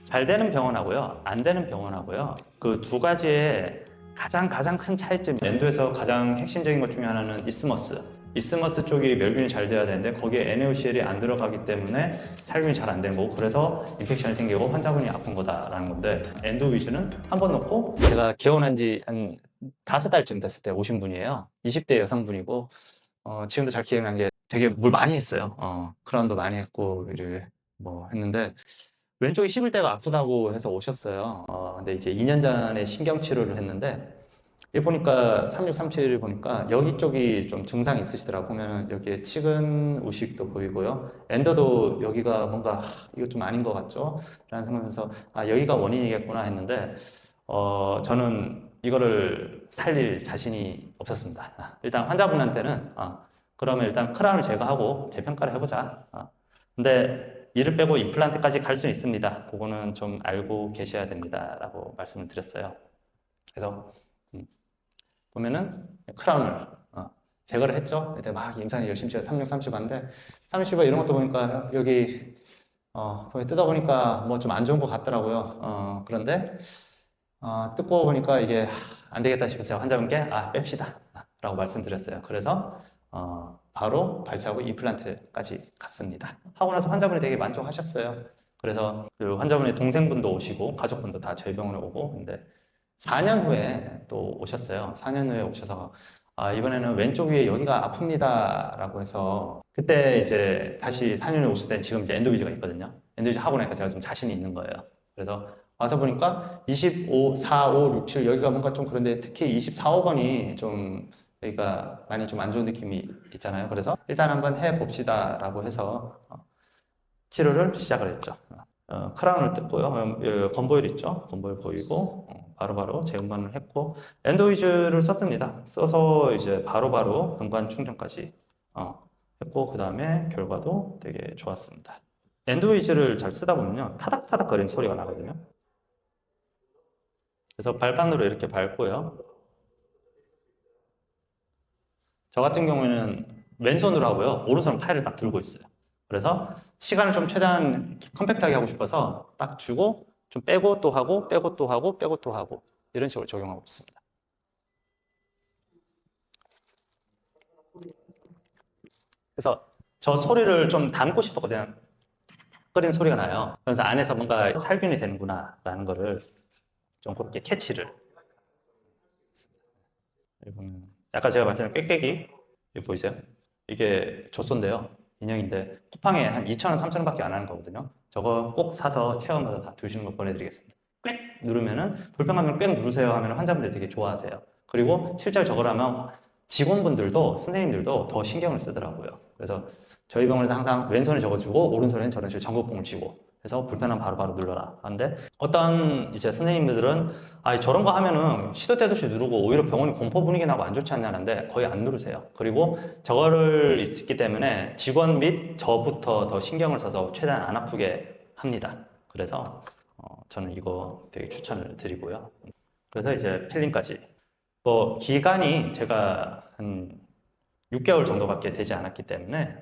잘 되는 병원하고요, 안 되는 병원하고요, 그 두 가지의 가장 큰 차이점, 엔도에서 가장 핵심적인 것 중에 하나는 이스머스 쪽이 멸균이 잘 돼야 되는데 거기에 NaOCl이 안 들어가기 때문에 살균이 잘 안 되는 거고, 그래서 인펙션이 생기고 환자분이 아픈 거다라는 건데, 엔도위즈는 한 번 넣고, 제가 개원한 지 한 5달쯤 됐을 때 오신 분이에요. 20대 여성분이고, 지금도 잘 기억나는 게 되게 뭘 많이 했어요. 크라운도 많이 했고, 이렇게 뭐 했는데, 왼쪽이 씹을 때가 아프다고 해서 오셨어요. 근데 이제 2년 전에 신경 치료를 했는데, 이 보니까 3637을 보니까 여기 쪽이 좀 증상이 있으시더라고요. 보면 여기에 치근 우식도 보이고요. 엔더도 여기가 뭔가 이거 좀 아닌 것 같죠? 라는 생각에서 여기가 원인이겠구나 했는데, 저는 이거를 살릴 자신이 없었습니다. 일단 환자분한테는 그러면 일단 크라운을 제거하고 재평가를 해보자. 근데 이를 빼고 임플란트까지 갈 수 있습니다. 그거는 좀 알고 계셔야 됩니다. 라고 말씀을 드렸어요. 그래서 보면은 크라운을 제거를 했죠. 그때 막 임산이 열심히 치료 3630 하는데 30호 이런 것도 보니까 여기 뜯어보니까 뭐 좀 안 좋은 것 같더라고요. 그런데 뜯고 보니까 이게 안 되겠다 싶어서 제가 환자분께 뺍시다 라고 말씀드렸어요. 그래서 바로 발치하고 임플란트까지 갔습니다. 하고 나서 환자분이 되게 만족하셨어요. 그래서 그 환자분의 동생분도 오시고 가족분도 다 저희 병원에 오고, 근데 4년 후에 또 오셨어요. 4년 후에 오셔서 이번에는 왼쪽 위에 여기가 아픕니다 라고 해서, 그때 이제 다시 4년 후에 오실 때 지금 이제 엔도위즈가 있거든요. 엔도위즈 하고 나니까 제가 좀 자신이 있는 거예요. 그래서 와서 보니까 25, 4, 5, 6, 7 여기가 뭔가 좀 그런데 특히 24, 5번이 좀 여기가 많이 좀 안 좋은 느낌이 있잖아요. 그래서 일단 한번 해봅시다 라고 해서 치료를 시작을 했죠. 크라운을 뜯고요. 건보일 있죠? 건보일 보이고 바로바로 재음반을 했고, 엔도위즈를 썼습니다. 써서 이제 바로바로 근관 충전까지 했고, 그 다음에 결과도 되게 좋았습니다. 엔도위즈를 잘 쓰다 보면요, 타닥타닥 거리는 소리가 나거든요. 그래서 발판으로 이렇게 밟고요. 저 같은 경우에는 왼손으로 하고요, 오른손은 파일을 딱 들고 있어요. 그래서 시간을 좀 최대한 컴팩트하게 하고 싶어서 딱 주고 좀 빼고 또 하고 빼고 또 하고 빼고 또 하고 이런 식으로 적용하고 있습니다. 그래서 저 소리를 좀 담고 싶었거든요. 끓이는 소리가 나요. 그래서 안에서 뭔가 살균이 되는구나 라는 거를 좀 그렇게 캐치를. 아까 제가 말씀드린 꽥꽥이 이거 보이세요? 이게 젖소인데요. 인형인데 쿠팡에 한 2,000원, 3,000원 밖에 안 하는 거거든요. 저거 꼭 사서 체험마다 다 두시는 거 보내드리겠습니다. 꽥 누르면은, 불편하면 꽥 누르세요 하면 환자분들이 되게 좋아하세요. 그리고 실제로 저걸 하면 직원분들도 선생님들도 더 신경을 쓰더라고요. 그래서 저희 병원에서 항상 왼손에 적어주고 오른손에는 저런 식으로 전극봉을 쥐고 해서 불편하면 바로바로 눌러라 하는데, 어떤 이제 선생님들은 저런 거 하면은 시도 때도 없이 누르고 오히려 병원이 공포 분위기 나고 안 좋지 않냐는데 거의 안 누르세요. 그리고 저거를 있기 때문에 직원 및 저부터 더 신경을 써서 최대한 안 아프게 합니다. 그래서 저는 이거 되게 추천을 드리고요. 그래서 이제 필링까지. 뭐 기간이 제가 한 6개월 정도밖에 되지 않았기 때문에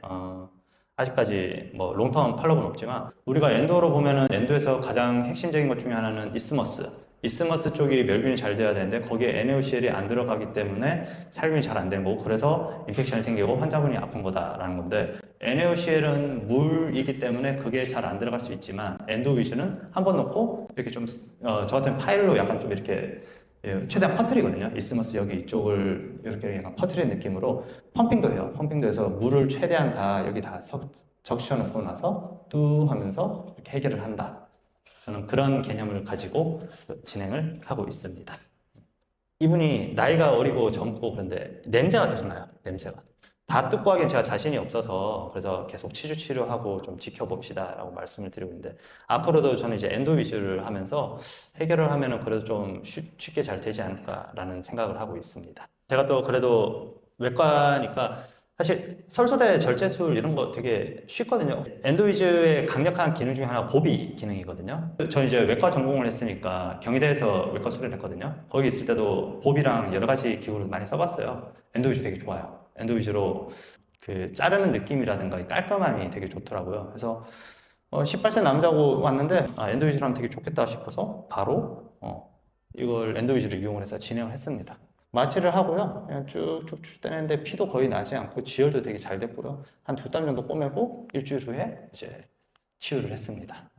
아직까지 뭐 롱텀 팔로우는 없지만, 우리가 엔도로 보면은 엔도에서 가장 핵심적인 것 중에 하나는 이스머스 쪽이 멸균이 잘 돼야 되는데 거기에 NaOCl이 안 들어가기 때문에 살균이 잘 안 되는 거고, 그래서 인펙션이 생기고 환자분이 아픈 거다라는 건데, NaOCl은 물이기 때문에 그게 잘 안 들어갈 수 있지만 엔도위즈는 한 번 넣고 이렇게 좀 저 같은 파일로 약간 좀 이렇게 최대한 퍼트리거든요. 이스머스 여기 이쪽을 이렇게 약간 퍼트리는 느낌으로 펌핑도 해요. 펌핑도 해서 물을 최대한 다 여기 다 적셔 놓고 나서 뚜 하면서 이렇게 해결을 한다. 저는 그런 개념을 가지고 진행을 하고 있습니다. 이분이 나이가 어리고 젊고 그런데 냄새가 계속 나요. 냄새가. 다 뜯고 하기엔 제가 자신이 없어서 그래서 계속 치주 치료하고 좀 지켜봅시다 라고 말씀을 드리고 있는데, 앞으로도 저는 이제 엔도 위주를 하면서 해결을 하면은 그래도 좀 쉽게 잘 되지 않을까라는 생각을 하고 있습니다. 제가 또 그래도 외과니까 사실 설소대 절제술 이런 거 되게 쉽거든요. 엔도위즈의 강력한 기능 중에 하나가 보비 기능이거든요. 저는 이제 외과 전공을 했으니까 경희대에서 외과 수련을 했거든요. 거기 있을 때도 보비랑 여러 가지 기구를 많이 써봤어요. 엔도위즈 되게 좋아요. 엔도위즈로 그 자르는 느낌이라든가 이 깔끔함이 되게 좋더라고요. 그래서 18세 남자고 왔는데 엔도위즈를 하면 되게 좋겠다 싶어서 바로 이걸 엔도위즈를 이용을 해서 진행을 했습니다. 마취를 하고요. 그냥 쭉쭉쭉 떼는데 피도 거의 나지 않고 지혈도 되게 잘 됐고요. 한 2달 정도 꼬매고 일주일 후에 이제 치유를 했습니다.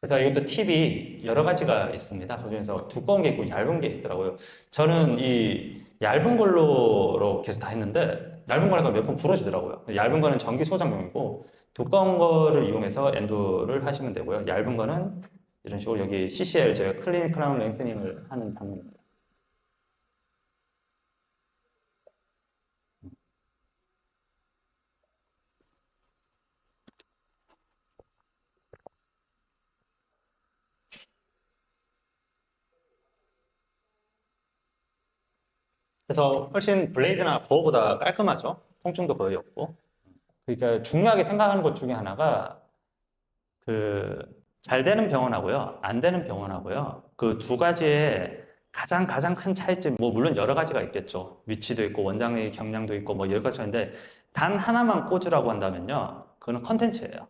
그래서 이것도 팁이 여러 가지가 있습니다. 그중에서 두꺼운 게 있고 얇은 게 있더라고요. 저는 이 얇은 걸로 계속 다 했는데 얇은 거니까 몇 번 부러지더라고요. 얇은 거는 전기 소장용이고 두꺼운 거를 이용해서 엔도를 하시면 되고요. 얇은 거는 이런 식으로 여기 CCL 제가 클리닉 크라운 랭스닝을 하는 장면입니다. 그래서 훨씬 블레이드나 버거보다 깔끔하죠. 통증도 거의 없고. 그러니까 중요하게 생각하는 것 중에 하나가 그 잘 되는 병원하고요, 안 되는 병원하고요. 그 두 가지의 가장 큰 차이점, 뭐 물론 여러 가지가 있겠죠. 위치도 있고 원장의 경량도 있고 뭐 여러 가지가 있는데 단 하나만 꽂으라고 한다면요, 그거는 컨텐츠예요.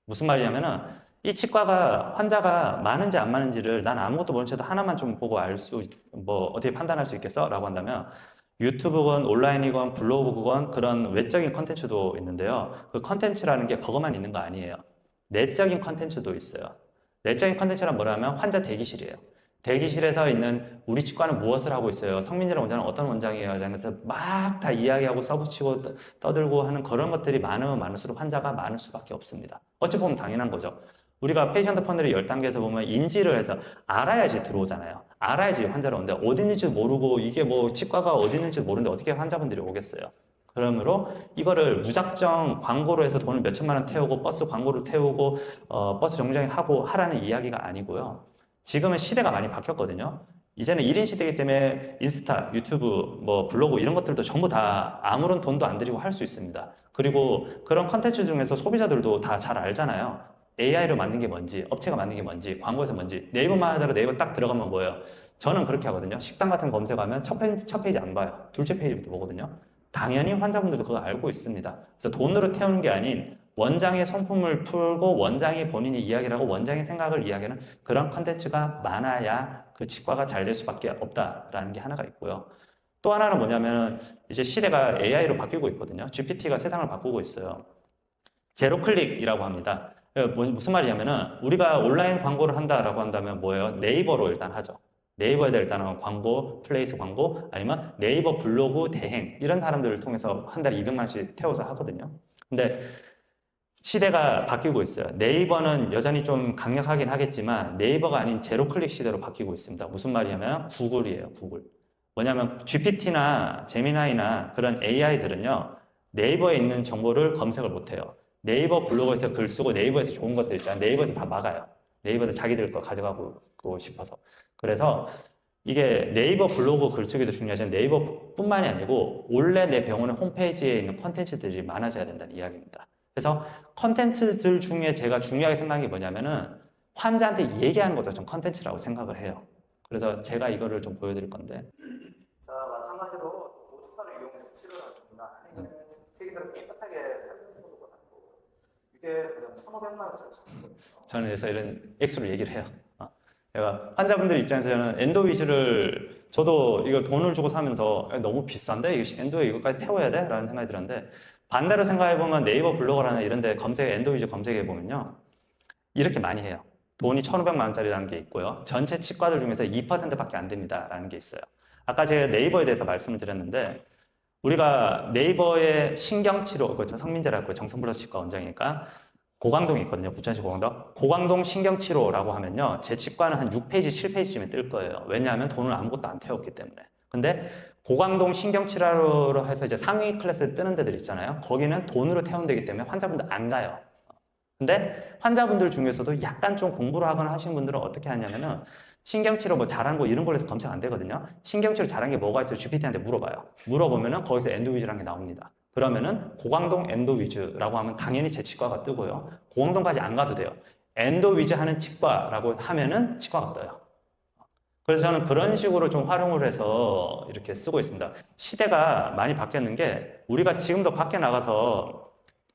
무슨 말이냐면은 이 치과가 환자가 많은지 안 많은지를 난 아무것도 모른 채도 하나만 좀 보고 뭐 어떻게 판단할 수 있겠어? 라고 한다면 유튜브건 온라인이건 블로그건 그런 외적인 컨텐츠도 있는데요. 그 컨텐츠라는 게 그것만 있는 거 아니에요. 내적인 컨텐츠도 있어요. 내적인 컨텐츠란 뭐라면 환자 대기실이에요. 대기실에서 있는 우리 치과는 무엇을 하고 있어요? 성민이랑 원장은 어떤 원장이에요? 이런 것을 막 다 이야기하고 써붙이고 떠들고 하는 그런 것들이 많으면 많을수록 환자가 많을 수밖에 없습니다. 어찌 보면 당연한 거죠. 우리가 페이션트 퍼널이 10단계에서 보면 인지를 해서 알아야지 들어오잖아요. 알아야지 환자를 오는데 어디 있는지 모르고 이게 뭐 치과가 어디 있는지 모르는데 어떻게 환자분들이 오겠어요? 그러므로 이거를 무작정 광고로 해서 돈을 몇 천만 원 태우고 버스 광고를 태우고 버스 정류장에 하고 하라는 이야기가 아니고요. 지금은 시대가 많이 바뀌었거든요. 이제는 1인 시대이기 때문에 인스타, 유튜브, 뭐 블로그 이런 것들도 전부 다 아무런 돈도 안 들이고 할 수 있습니다. 그리고 그런 컨텐츠 중에서 소비자들도 다 잘 알잖아요. AI로 만든 게 뭔지, 업체가 만든 게 뭔지, 광고에서 뭔지. 네이버만 하더라도 네이버 딱 들어가면 뭐예요? 저는 그렇게 하거든요. 식당 같은 거 검색하면 첫 페이지 안 봐요. 둘째 페이지부터 보거든요. 당연히 환자분들도 그거 알고 있습니다. 그래서 돈으로 태우는 게 아닌 원장의 성품을 풀고 원장이 본인이 이야기를 하고 원장의 생각을 이야기하는 그런 컨텐츠가 많아야 그 치과가 잘 될 수밖에 없다라는 게 하나가 있고요. 또 하나는 뭐냐면 이제 시대가 AI로 바뀌고 있거든요. GPT가 세상을 바꾸고 있어요. 제로 클릭이라고 합니다. 무슨 말이냐면은 우리가 온라인 광고를 한다라고 한다면 뭐예요? 네이버로 일단 하죠. 네이버에다 일단은 광고, 플레이스 광고, 아니면 네이버 블로그 대행 이런 사람들을 통해서 한 달에 200만씩 태워서 하거든요. 근데 시대가 바뀌고 있어요. 네이버는 여전히 좀 강력하긴 하겠지만 네이버가 아닌 제로 클릭 시대로 바뀌고 있습니다. 무슨 말이냐면 구글이에요, 구글. 뭐냐면 GPT나 제미나이나 그런 AI들은요, 네이버에 있는 정보를 검색을 못해요. 네이버 블로그에서 글 쓰고 네이버에서 좋은 것들 있잖아요. 네이버에서 다 막아요. 네이버에서 자기들 거 가져가고 싶어서. 그래서 이게 네이버 블로그 글쓰기도 중요하지만 네이버뿐만이 아니고 원래 내 병원의 홈페이지에 있는 콘텐츠들이 많아져야 된다는 이야기입니다. 그래서 컨텐츠들 중에 제가 중요하게 생각한 게 뭐냐면은 환자한테 얘기하는 것도 좀 컨텐츠라고 생각을 해요. 그래서 제가 이거를 좀 보여드릴 건데. 자, 마찬가지로 고춧가루 이용해서 치료를 합니다. 아니면 세기들을 깨끗하게 살리는 것도 같고 이게 그냥 1,500만 원짜리 상품이에요. 저는 그래서 이런 액수를 얘기를 해요. 내가 환자분들 입장에서 저는 엔도위즈를 저도 이거 돈을 주고 사면서 너무 비싼데 이거 엔도에 이거까지 태워야 돼? 라는 생각이 들었는데 반대로 생각해보면 네이버 블로거라는 이런 데 엔도위즈 검색해보면요 이렇게 많이 해요. 돈이 1,500만 원짜리라는 게 있고요. 전체 치과들 중에서 2%밖에 안 됩니다 라는 게 있어요. 아까 제가 네이버에 대해서 말씀을 드렸는데 우리가 네이버의 신경치료, 그 성민재라고 정성블러스 치과 원장이니까 고강동에 있거든요. 부천시 고강동. 고강동 신경치료라고 하면요. 제 치과는 한 6페이지, 7페이지쯤에 뜰 거예요. 왜냐하면 돈을 아무것도 안 태웠기 때문에. 근데 고강동 신경치료로 해서 이제 상위 클래스에 뜨는 데들 있잖아요. 거기는 돈으로 태운 데기 때문에 환자분들 안 가요. 근데 환자분들 중에서도 약간 좀 공부를 하거나 하시는 분들은 어떻게 하냐면은 신경치료 뭐 잘하는 거 이런 걸로 해서 검색 안 되거든요. 신경치료 잘한 게 뭐가 있어요? GPT한테 물어봐요. 물어보면은 거기서 엔도위즈라는 게 나옵니다. 그러면은 고강동 엔도위즈라고 하면 당연히 제 치과가 뜨고요. 고강동까지 안 가도 돼요. 엔도위즈 하는 치과라고 하면은 치과가 떠요. 그래서 저는 그런 식으로 좀 활용을 해서 이렇게 쓰고 있습니다. 시대가 많이 바뀌었는 게 우리가 지금도 밖에 나가서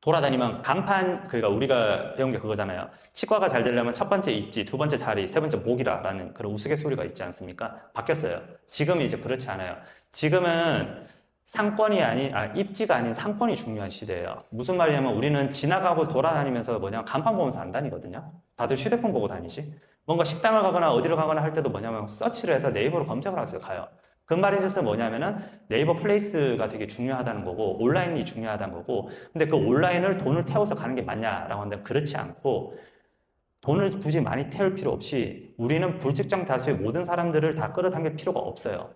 돌아다니면 간판, 그러니까 우리가 배운 게 그거잖아요. 치과가 잘 되려면 첫 번째 입지, 두 번째 자리, 세 번째 목이라라는 그런 우스갯소리가 있지 않습니까? 바뀌었어요. 지금은 이제 그렇지 않아요. 지금은 상권이 아닌, 입지가 아닌 상권이 중요한 시대예요. 무슨 말이냐면 우리는 지나가고 돌아다니면서 간판 보면서 안 다니거든요. 다들 휴대폰 보고 다니지. 뭔가 식당을 가거나 어디를 가거나 할 때도 뭐냐면 서치를 해서 네이버로 검색을 해서 가요. 그 말이 있어서 뭐냐면은 네이버 플레이스가 되게 중요하다는 거고 온라인이 중요하다는 거고, 근데 그 온라인을 돈을 태워서 가는 게 맞냐라고 하는데 그렇지 않고, 돈을 굳이 많이 태울 필요 없이 우리는 불특정 다수의 모든 사람들을 다 끌어당길 필요가 없어요.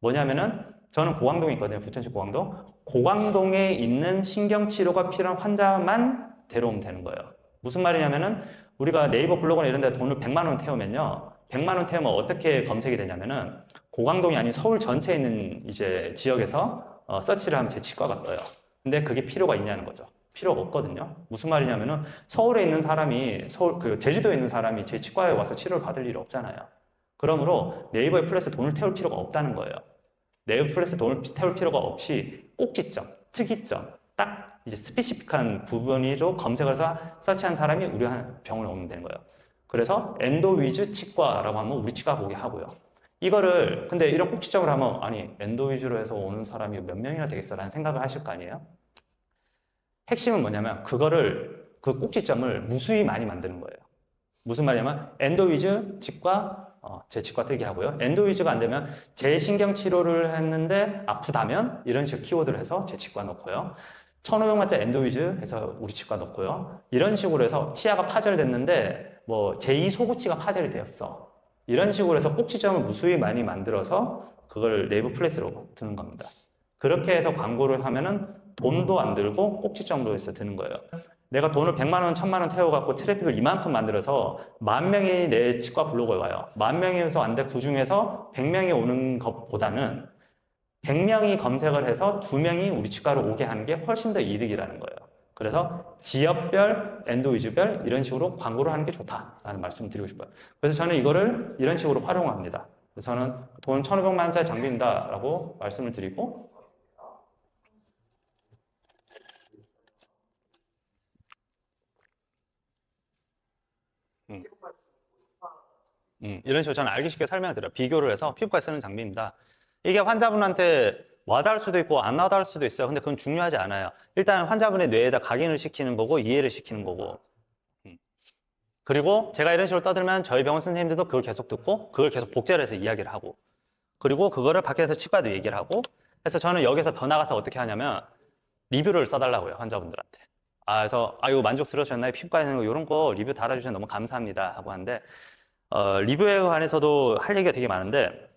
뭐냐면은 저는 고강동에 있거든요. 부천시 고강동. 고강동에 있는 신경치료가 필요한 환자만 데려오면 되는 거예요. 무슨 말이냐면은 우리가 네이버 블로그나 이런 데 돈을 100만 원 태우면요. 100만 원 태우면 어떻게 검색이 되냐면은 고강동이 아닌 서울 전체에 있는 이제 지역에서 서치를 하면 제 치과가 떠요. 근데 그게 필요가 있냐는 거죠. 필요가 없거든요. 무슨 말이냐면은 서울에 있는 사람이 제주도에 있는 사람이 제 치과에 와서 치료를 받을 일이 없잖아요. 그러므로 네이버에 플러스 돈을 태울 필요가 없다는 거예요. 네이버 플러스 돈을 태울 필요가 없이 꼭지점, 특이점, 딱 이제 스페시픽한 부분이 좀 검색을 해서 서치한 사람이 우리 병원에 오면 되는 거예요. 그래서 엔도위즈 치과라고 하면 우리 치과 보게 하고요. 이거를 근데 이런 꼭지점을 하면 아니 엔도위즈로 해서 오는 사람이 몇 명이나 되겠어라는 생각을 하실 거 아니에요. 핵심은 뭐냐면 그 꼭지점을 무수히 많이 만드는 거예요. 무슨 말이냐면 엔도위즈 치과, 제 치과 뜨게 하고요. 엔도위즈가 안 되면 제 신경치료를 했는데 아프다면 이런 식으로 키워드를 해서 제 치과 넣고요. 1,500만짜리 엔도위즈 해서 우리 치과 넣고요. 이런 식으로 해서 치아가 파절됐는데 뭐 제2소구치가 파절이 되었어. 이런 식으로 해서 꼭지점을 무수히 많이 만들어서 그걸 네이버 플레이스로 드는 겁니다. 그렇게 해서 광고를 하면은 돈도 안 들고 꼭지점으로 해서 드는 거예요. 내가 돈을 100만 원, 1000만 원 태워갖고 트래픽을 이만큼 만들어서 10,000명이 내 치과 블로그에 와요. 10,000명에서 왔는데 그 중에서 100명이 오는 것보다는 100명이 검색을 해서 2명이 우리 치과로 오게 하는 게 훨씬 더 이득이라는 거예요. 그래서 지역별, 엔도위즈별 이런 식으로 광고를 하는 게 좋다라는 말씀을 드리고 싶어요. 그래서 저는 이거를 이런 식으로 활용합니다. 그래서 저는 돈 1,500만 원짜리 장비입니다 라고 말씀을 드리고, 이런 식으로 저는 알기 쉽게 설명을 드려요. 비교를 해서 피부과에 쓰는 장비입니다. 이게 환자분한테 와닿을 수도 있고 안 와닿을 수도 있어요. 근데 그건 중요하지 않아요. 일단 환자분의 뇌에다 각인을 시키는 거고 이해를 시키는 거고, 그리고 제가 이런 식으로 떠들면 저희 병원 선생님들도 그걸 계속 듣고 그걸 계속 복제를 해서 이야기를 하고, 그리고 그거를 밖에서 치과도 얘기를 하고 해서 저는 여기서 더 나가서 어떻게 하냐면 리뷰를 써달라고요. 환자분들한테. 그래서 이거 만족스러우셨나요? 피부과에 있는 거 이런 거 리뷰 달아주셔서 너무 감사합니다 하고 하는데, 리뷰에 관해서도 할 얘기가 되게 많은데,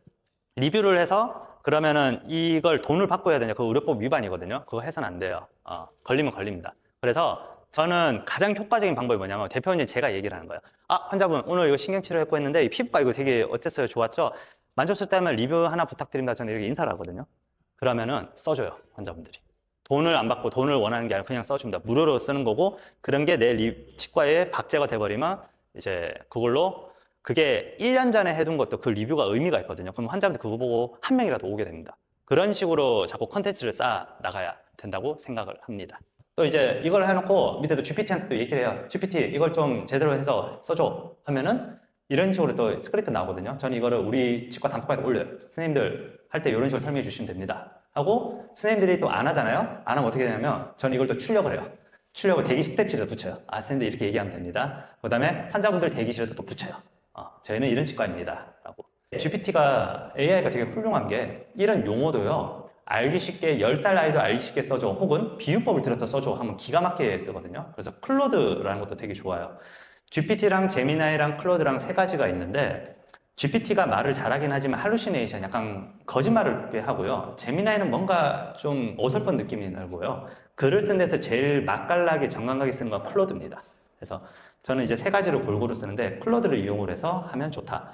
리뷰를 해서 그러면은 이걸 돈을 받고 해야 되냐? 그거 의료법 위반이거든요. 그거 해서는 안 돼요. 걸리면 걸립니다. 그래서 저는 가장 효과적인 방법이 뭐냐면 대표님 제가 얘기를 하는 거예요. 환자분 오늘 이거 신경치료 했고 했는데 이 피부과 이거 되게 어땠어요? 좋았죠? 만족스럽다면 리뷰 하나 부탁드립니다. 저는 이렇게 인사를 하거든요. 그러면은 써줘요. 환자분들이. 돈을 안 받고 돈을 원하는 게 아니라 그냥 써줍니다. 무료로 쓰는 거고, 그런 게 내 치과에 박제가 돼버리면 이제 그게 1년 전에 해둔 것도 그 리뷰가 의미가 있거든요. 그럼 환자한테 그거 보고 한 명이라도 오게 됩니다. 그런 식으로 자꾸 컨텐츠를 쌓아 나가야 된다고 생각을 합니다. 또 이제 이걸 해놓고 밑에도 GPT한테 또 얘기를 해요. GPT 이걸 좀 제대로 해서 써줘 하면은 이런 식으로 또 스크립트 나오거든요. 저는 이거를 우리 치과 단톡방에 올려요. 선생님들 할 때 이런 식으로 설명해 주시면 됩니다 하고, 선생님들이 또 안 하잖아요. 안 하면 어떻게 되냐면 저는 이걸 또 출력을 해요. 출력을 대기 스텝실에다 붙여요. 선생님들 이렇게 얘기하면 됩니다. 그 다음에 환자분들 대기실에도 또 붙여요. 저희는 이런 치과입니다 라고. GPT가 AI가 되게 훌륭한 게 이런 용어도요 알기 쉽게 10살 아이도 알기 쉽게 써줘, 혹은 비유법을 들어서 써줘 하면 기가 막히게 쓰거든요. 그래서 클로드라는 것도 되게 좋아요. GPT랑 제미나이랑 클로드랑 세 가지가 있는데, GPT가 말을 잘하긴 하지만 할루시네이션, 약간 거짓말을 하고요. 제미나이는 뭔가 좀 어설픈 느낌이 나고요. 글을 쓴 데서 제일 맛깔나게 정갈하게 쓰는 건 클로드입니다. 그래서 저는 이제 세 가지를 골고루 쓰는데 클로드를 이용을 해서 하면 좋다.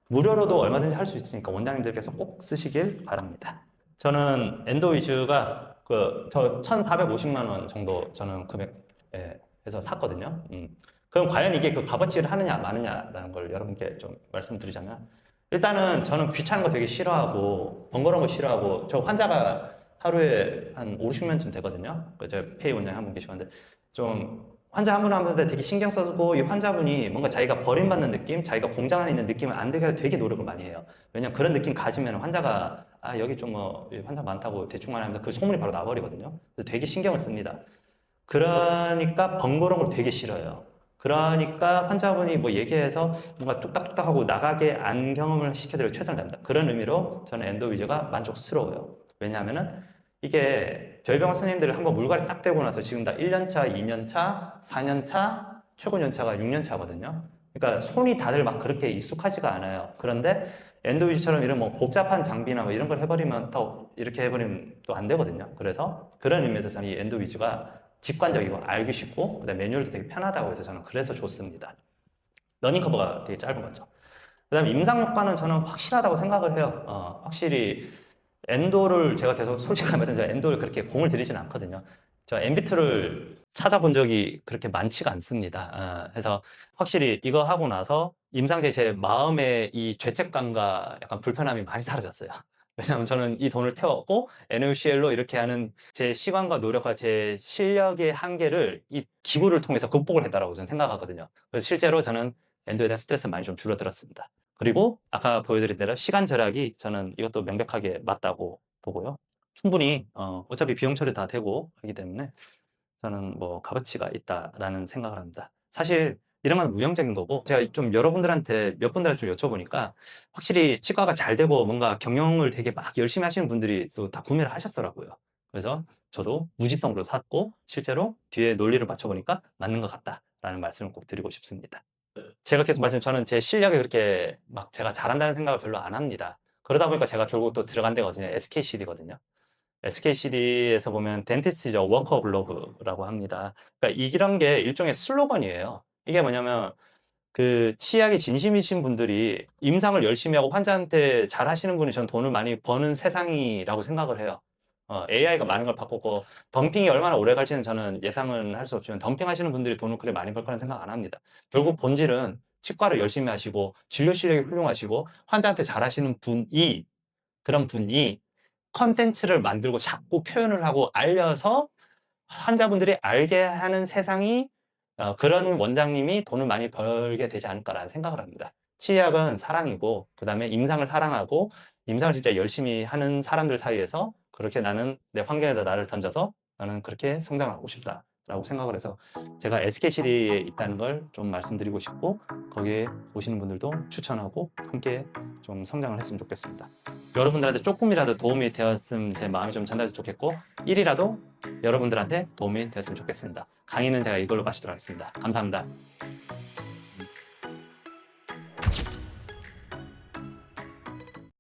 무료로도 얼마든지 할 수 있으니까 원장님들께서 꼭 쓰시길 바랍니다. 저는 엔도위즈가 저 1,450만 원 정도 저는 금액에서 샀거든요. 그럼 과연 이게 그 값어치를 하느냐 마느냐라는 걸 여러분께 좀 말씀드리자면, 일단은 저는 귀찮은 거 되게 싫어하고 번거로운 거 싫어하고, 저 환자가 하루에 한 5, 60명쯤 되거든요. 저 페이 원장님 한 분 계시는데 좀 환자 한 분 한 분한테 되게 신경 써주고 이 환자분이 뭔가 자기가 버림받는 느낌, 자기가 공장 안에 있는 느낌을 안 들게 되게 노력을 많이 해요. 왜냐면 그런 느낌 가지면 환자가 아 여기 좀 뭐 환자 많다고 대충만 하면 그 소문이 바로 나버리거든요. 그래서 되게 신경을 씁니다. 그러니까 번거로운 걸 되게 싫어요. 그러니까 환자분이 뭐 얘기해서 뭔가 뚝딱뚝딱 하고 나가게 안 경험을 시켜드리고 최선을 다합니다. 그런 의미로 저는 엔도위즈가 만족스러워요. 왜냐하면은 이게 저희 병원 선생님들 한번 물갈이 싹 되고 나서 지금 다 1년차, 2년차, 4년차, 최고 연차가 6년차거든요. 그러니까 손이 다들 막 그렇게 익숙하지가 않아요. 그런데 엔도위즈처럼 이런 뭐 복잡한 장비나 뭐 이런 걸 해버리면 더 이렇게 해버리면 또 안 되거든요. 그래서 그런 의미에서 저는 이 엔도위즈가 직관적이고 알기 쉽고 그다음에 매뉴얼도 되게 편하다고 해서 저는 그래서 좋습니다. 러닝 커버가 되게 짧은 거죠. 그다음에 임상 효과는 저는 확실하다고 생각을 해요. 확실히 엔도를 제가 계속 솔직하게 말씀드리면 엔도를 그렇게 공을 들이진 않거든요. 저 엔비트를 찾아본 적이 그렇게 많지가 않습니다. 그래서 확실히 이거 하고 나서 임상제 제 마음의 이 죄책감과 약간 불편함이 많이 사라졌어요. 왜냐하면 저는 이 돈을 태웠고 NOCL로 이렇게 하는 제 시간과 노력과 제 실력의 한계를 이 기구를 통해서 극복을 했다라고 저는 생각하거든요. 그래서 실제로 저는 엔도에 대한 스트레스가 많이 좀 줄어들었습니다. 그리고 아까 보여드린 대로 시간 절약이 저는 이것도 명백하게 맞다고 보고요. 충분히 어차피 비용 처리 다 되고 하기 때문에 저는 뭐 값어치가 있다라는 생각을 합니다. 사실 이런 건 무형적인 거고 제가 좀 여러분들한테 몇 분들한테 좀 여쭤보니까 확실히 치과가 잘 되고 뭔가 경영을 되게 막 열심히 하시는 분들이 또 다 구매를 하셨더라고요. 그래서 저도 무지성으로 샀고 실제로 뒤에 논리를 맞춰보니까 맞는 것 같다라는 말씀을 꼭 드리고 싶습니다. 제가 계속 말씀 저는 제 실력이 그렇게 막 제가 잘한다는 생각을 별로 안 합니다. 그러다 보니까 제가 결국 또 들어간 데거든요. SKCD거든요. SKCD에서 보면 덴티스트죠. 워커 글로브라고 합니다. 그러니까 이런 게 일종의 슬로건이에요. 이게 뭐냐면 그 치약이 진심이신 분들이 임상을 열심히 하고 환자한테 잘 하시는 분이 저는 돈을 많이 버는 세상이라고 생각을 해요. AI가 많은 걸 바꿨고 덤핑이 얼마나 오래 갈지는 저는 예상은 할 수 없지만 덤핑 하시는 분들이 돈을 그렇게 많이 벌 거라는 생각 안 합니다. 결국 본질은 치과를 열심히 하시고 진료 실력이 훌륭하시고 환자한테 잘 하시는 분이 그런 분이 컨텐츠를 만들고 자꾸 표현을 하고 알려서 환자분들이 알게 하는 세상이 그런 원장님이 돈을 많이 벌게 되지 않을까라는 생각을 합니다. 치약은 사랑이고 그다음에 임상을 사랑하고 임상을 진짜 열심히 하는 사람들 사이에서 그렇게 나는 내 환경에다 나를 던져서 나는 그렇게 성장하고 싶다라고 생각을 해서 제가 SKCD에 있다는 걸 좀 말씀드리고 싶고 거기에 오시는 분들도 추천하고 함께 좀 성장을 했으면 좋겠습니다. 여러분들한테 조금이라도 도움이 되었으면 제 마음이 좀 전달돼서 좋겠고 1이라도 여러분들한테 도움이 되었으면 좋겠습니다. 강의는 제가 이걸로 마치도록 하겠습니다. 감사합니다.